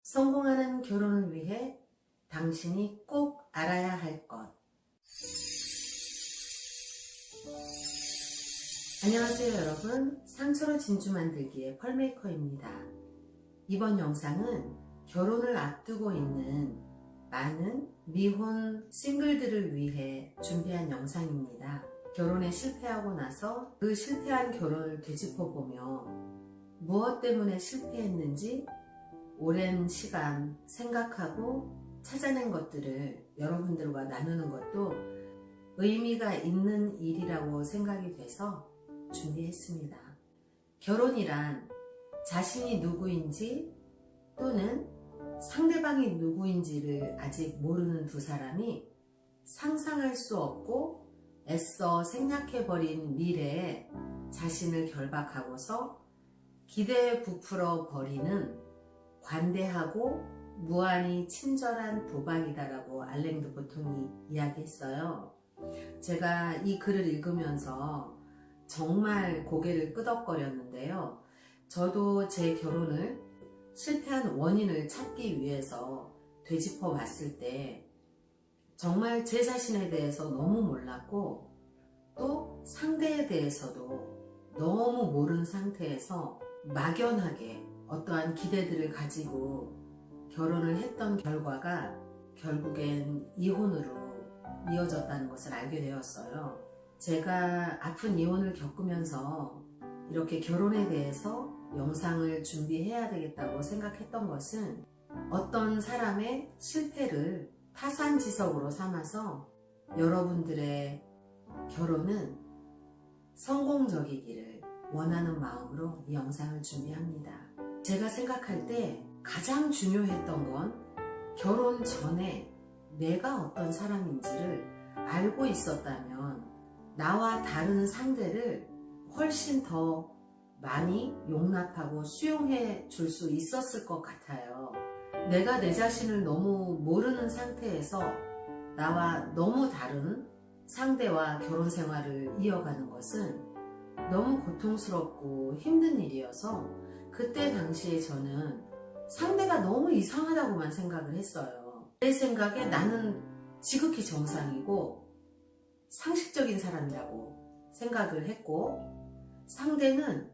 성공하는 결혼을 위해 당신이 꼭 알아야 할 것. 안녕하세요 여러분, 상처로 진주 만들기의 펄메이커입니다. 이번 영상은 결혼을 앞두고 있는 많은 미혼 싱글들을 위해 준비한 영상입니다. 결혼에 실패하고 나서 그 실패한 결혼을 되짚어보며 무엇 때문에 실패했는지 오랜 시간 생각하고 찾아낸 것들을 여러분들과 나누는 것도 의미가 있는 일이라고 생각이 돼서 준비했습니다. 결혼이란 자신이 누구인지 또는 상대방이 누구인지를 아직 모르는 두 사람이 상상할 수 없고 애써 생략해버린 미래에 자신을 결박하고서 기대에 부풀어 버리는 관대하고 무한히 친절한 도박이다라고 알랭 드 보통이 이야기했어요. 제가 이 글을 읽으면서 정말 고개를 끄덕거렸는데요. 저도 제 결혼을 실패한 원인을 찾기 위해서 되짚어 봤을 때 정말 제 자신에 대해서 너무 몰랐고 또 상대에 대해서도 너무 모르는 상태에서 막연하게 어떠한 기대들을 가지고 결혼을 했던 결과가 결국엔 이혼으로 이어졌다는 것을 알게 되었어요. 제가 아픈 이혼을 겪으면서 이렇게 결혼에 대해서 영상을 준비해야 되겠다고 생각했던 것은 어떤 사람의 실패를 타산지석으로 삼아서 여러분들의 결혼은 성공적이기를 원하는 마음으로 이 영상을 준비합니다. 제가 생각할 때 가장 중요했던 건 결혼 전에 내가 어떤 사람인지를 알고 있었다면 나와 다른 상대를 훨씬 더 많이 용납하고 수용해 줄 수 있었을 것 같아요. 내가 내 자신을 너무 모르는 상태에서 나와 너무 다른 상대와 결혼 생활을 이어가는 것은 너무 고통스럽고 힘든 일이어서 그때 당시에 저는 상대가 너무 이상하다고만 생각을 했어요. 내 생각에 나는 지극히 정상이고 상식적인 사람이라고 생각을 했고 상대는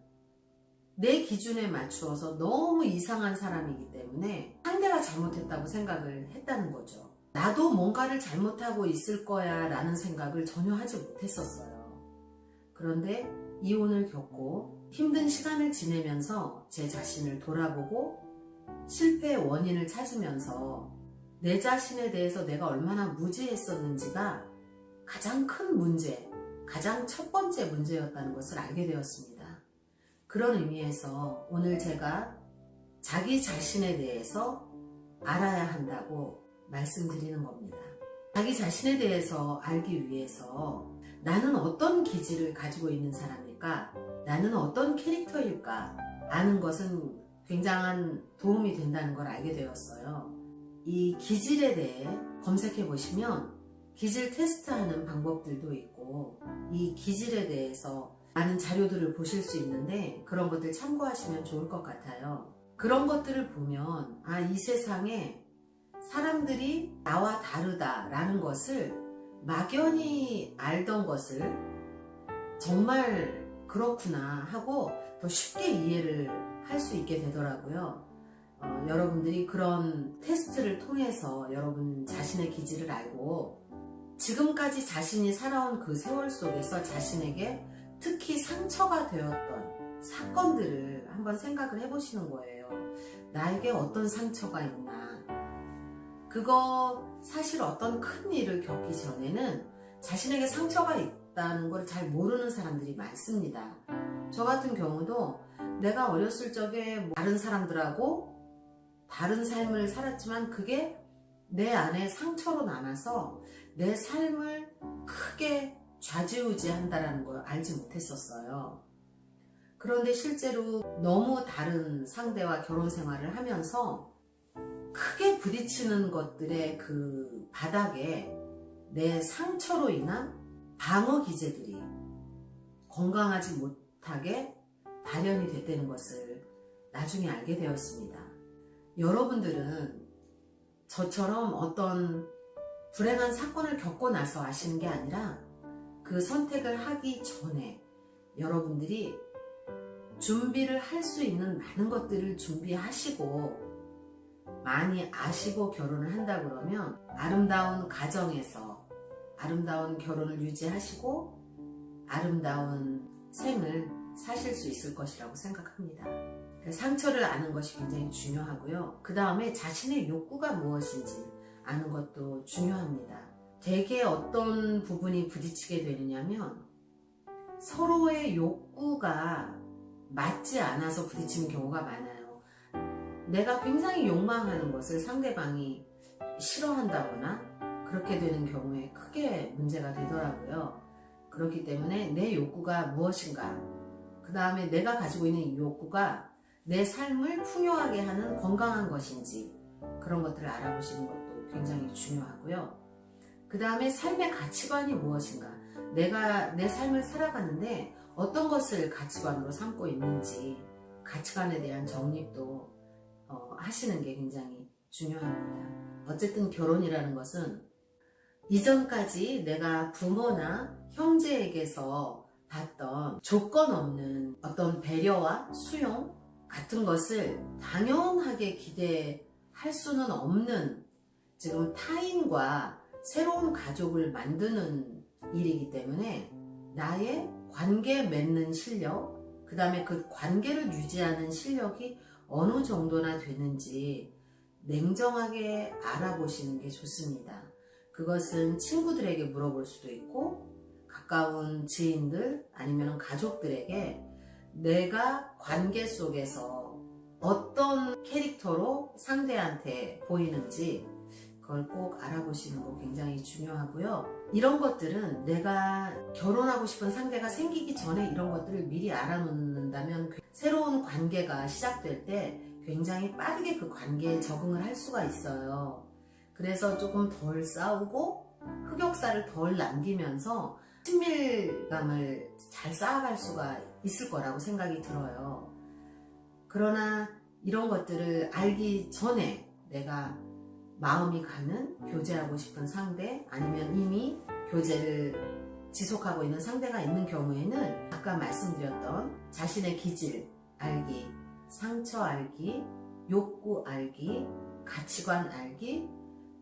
내 기준에 맞추어서 너무 이상한 사람이기 때문에 상대가 잘못했다고 생각을 했다는 거죠. 나도 뭔가를 잘못하고 있을 거야 라는 생각을 전혀 하지 못했었어요. 그런데 이혼을 겪고 힘든 시간을 지내면서 제 자신을 돌아보고 실패의 원인을 찾으면서 내 자신에 대해서 내가 얼마나 무지했었는지가 가장 큰 문제, 가장 첫 번째 문제였다는 것을 알게 되었습니다. 그런 의미에서 오늘 제가 자기 자신에 대해서 알아야 한다고 말씀드리는 겁니다. 자기 자신에 대해서 알기 위해서 나는 어떤 기질을 가지고 있는 사람일까? 나는 어떤 캐릭터일까? 아는 것은 굉장한 도움이 된다는 걸 알게 되었어요. 이 기질에 대해 검색해 보시면 기질 테스트하는 방법들도 있고 이 기질에 대해서 많은 자료들을 보실 수 있는데 그런 것들 참고하시면 좋을 것 같아요. 그런 것들을 보면 이 세상에 사람들이 나와 다르다라는 것을 막연히 알던 것을 정말 그렇구나 하고 더 쉽게 이해를 할 수 있게 되더라고요. 여러분들이 그런 테스트를 통해서 여러분 자신의 기질을 알고 지금까지 자신이 살아온 그 세월 속에서 자신에게 특히 상처가 되었던 사건들을 한번 생각을 해보시는 거예요. 나에게 어떤 상처가 있나. 그거 사실 어떤 큰 일을 겪기 전에는 자신에게 상처가 있다는 걸 잘 모르는 사람들이 많습니다. 저 같은 경우도 내가 어렸을 적에 다른 사람들하고 다른 삶을 살았지만 그게 내 안에 상처로 남아서 내 삶을 크게 좌지우지한다는 걸 알지 못했었어요. 그런데 실제로 너무 다른 상대와 결혼 생활을 하면서 크게 부딪히는 것들의 그 바닥에 내 상처로 인한 방어 기제들이 건강하지 못하게 발현이 됐다는 것을 나중에 알게 되었습니다. 여러분들은 저처럼 어떤 불행한 사건을 겪고 나서 아시는 게 아니라 그 선택을 하기 전에 여러분들이 준비를 할 수 있는 많은 것들을 준비하시고 많이 아시고 결혼을 한다 그러면 아름다운 가정에서 아름다운 결혼을 유지하시고 아름다운 생을 사실 수 있을 것이라고 생각합니다. 상처를 아는 것이 굉장히 중요하고요. 그 다음에 자신의 욕구가 무엇인지 아는 것도 중요합니다. 대개 어떤 부분이 부딪히게 되느냐면 서로의 욕구가 맞지 않아서 부딪히는 경우가 많아요. 내가 굉장히 욕망하는 것을 상대방이 싫어한다거나 그렇게 되는 경우에 크게 문제가 되더라고요. 그렇기 때문에 내 욕구가 무엇인가, 그 다음에 내가 가지고 있는 이 욕구가 내 삶을 풍요하게 하는 건강한 것인지 그런 것들을 알아보시는 것도 굉장히 중요하고요. 그 다음에 삶의 가치관이 무엇인가, 내가 내 삶을 살아가는데 어떤 것을 가치관으로 삼고 있는지 가치관에 대한 정립도 하시는 게 굉장히 중요합니다. 어쨌든 결혼이라는 것은 이전까지 내가 부모나 형제에게서 봤던 조건 없는 어떤 배려와 수용 같은 것을 당연하게 기대할 수는 없는, 지금 타인과 새로운 가족을 만드는 일이기 때문에 나의 관계 맺는 실력, 그 다음에 그 관계를 유지하는 실력이 어느 정도나 되는지 냉정하게 알아보시는 게 좋습니다. 그것은 친구들에게 물어볼 수도 있고 가까운 지인들 아니면 가족들에게 내가 관계 속에서 어떤 캐릭터로 상대한테 보이는지 그걸 꼭 알아보시는 거 굉장히 중요하고요. 이런 것들은 내가 결혼하고 싶은 상대가 생기기 전에 이런 것들을 미리 알아놓는다면 새로운 관계가 시작될 때 굉장히 빠르게 그 관계에 적응을 할 수가 있어요. 그래서 조금 덜 싸우고 흑역사를 덜 남기면서 친밀감을 잘 쌓아갈 수가 있을 거라고 생각이 들어요. 그러나 이런 것들을 알기 전에 내가 마음이 가는 교제하고 싶은 상대, 아니면 이미 교제를 지속하고 있는 상대가 있는 경우에는 아까 말씀드렸던 자신의 기질 알기, 상처 알기, 욕구 알기, 가치관 알기,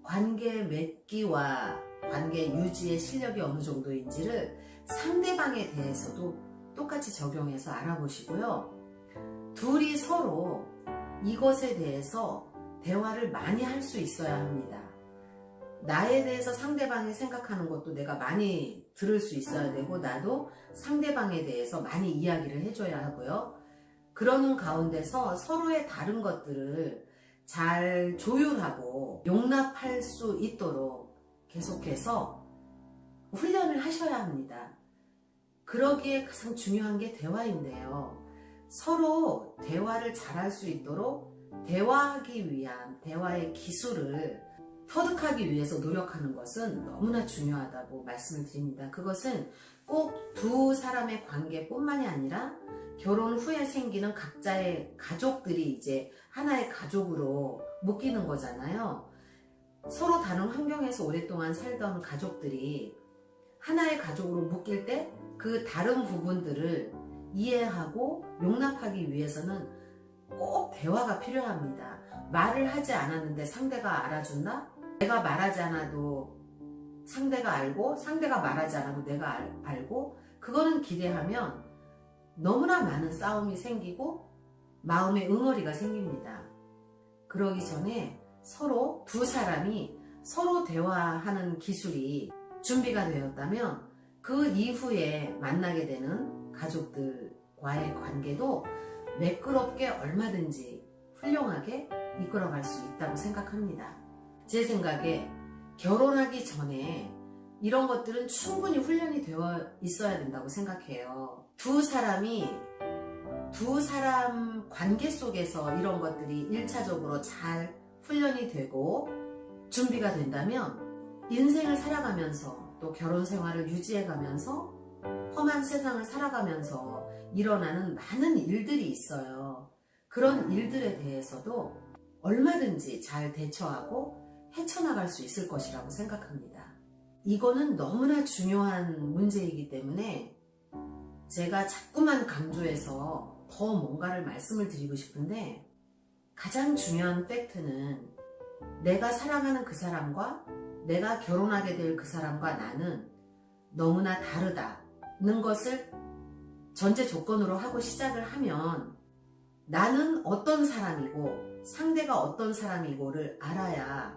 관계 맺기와 관계 유지의 실력이 어느 정도인지를 상대방에 대해서도 똑같이 적용해서 알아보시고요. 둘이 서로 이것에 대해서 대화를 많이 할 수 있어야 합니다. 나에 대해서 상대방이 생각하는 것도 내가 많이 들을 수 있어야 되고, 나도 상대방에 대해서 많이 이야기를 해줘야 하고요. 그러는 가운데서 서로의 다른 것들을 잘 조율하고 용납할 수 있도록 계속해서 훈련을 하셔야 합니다. 그러기에 가장 중요한 게 대화인데요. 서로 대화를 잘할 수 있도록 대화하기 위한 대화의 기술을 터득하기 위해서 노력하는 것은 너무나 중요하다고 말씀을 드립니다. 그것은 꼭 두 사람의 관계뿐만이 아니라 결혼 후에 생기는 각자의 가족들이 이제 하나의 가족으로 묶이는 거잖아요. 서로 다른 환경에서 오랫동안 살던 가족들이 하나의 가족으로 묶일 때 그 다른 부분들을 이해하고 용납하기 위해서는 꼭 대화가 필요합니다. 말을 하지 않았는데 상대가 알아준다? 내가 말하지 않아도 상대가 알고, 상대가 말하지 않아도 내가 알고, 그거는 기대하면 너무나 많은 싸움이 생기고 마음의 응어리가 생깁니다. 그러기 전에 서로 두 사람이 서로 대화하는 기술이 준비가 되었다면 그 이후에 만나게 되는 가족들과의 관계도 매끄럽게 얼마든지 훌륭하게 이끌어갈 수 있다고 생각합니다. 제 생각에 결혼하기 전에 이런 것들은 충분히 훈련이 되어 있어야 된다고 생각해요. 두 사람 관계 속에서 이런 것들이 1차적으로 잘 훈련이 되고 준비가 된다면 인생을 살아가면서 또 결혼 생활을 유지해가면서 험한 세상을 살아가면서 일어나는 많은 일들이 있어요. 그런 일들에 대해서도 얼마든지 잘 대처하고 헤쳐나갈 수 있을 것이라고 생각합니다. 이거는 너무나 중요한 문제이기 때문에 제가 자꾸만 강조해서 더 뭔가를 말씀을 드리고 싶은데, 가장 중요한 팩트는 내가 사랑하는 그 사람과 내가 결혼하게 될 그 사람과 나는 너무나 다르다는 것을 전제 조건으로 하고 시작을 하면, 나는 어떤 사람이고 상대가 어떤 사람이고를 알아야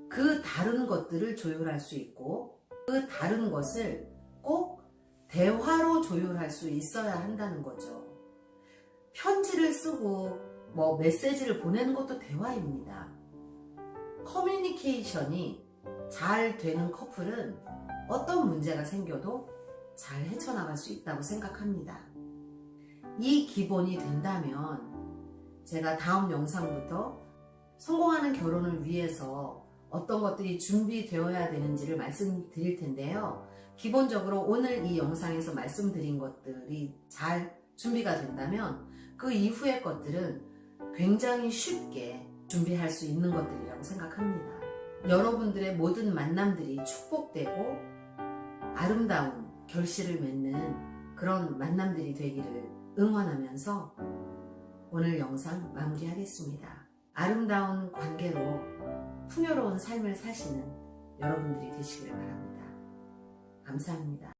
그 다른 것들을 조율할 수 있고, 그 다른 것을 꼭 대화로 조율할 수 있어야 한다는 거죠. 편지를 쓰고 메시지를 보내는 것도 대화입니다. 커뮤니케이션이 잘 되는 커플은 어떤 문제가 생겨도 잘 헤쳐나갈 수 있다고 생각합니다. 이 기본이 된다면 제가 다음 영상부터 성공하는 결혼을 위해서 어떤 것들이 준비되어야 되는지를 말씀드릴 텐데요. 기본적으로 오늘 이 영상에서 말씀드린 것들이 잘 준비가 된다면 그 이후의 것들은 굉장히 쉽게 준비할 수 있는 것들이라고 생각합니다. 여러분들의 모든 만남들이 축복되고 아름다운 결실을 맺는 그런 만남들이 되기를 응원하면서 오늘 영상 마무리하겠습니다. 아름다운 관계로 풍요로운 삶을 사시는 여러분들이 되시기를 바랍니다. 감사합니다.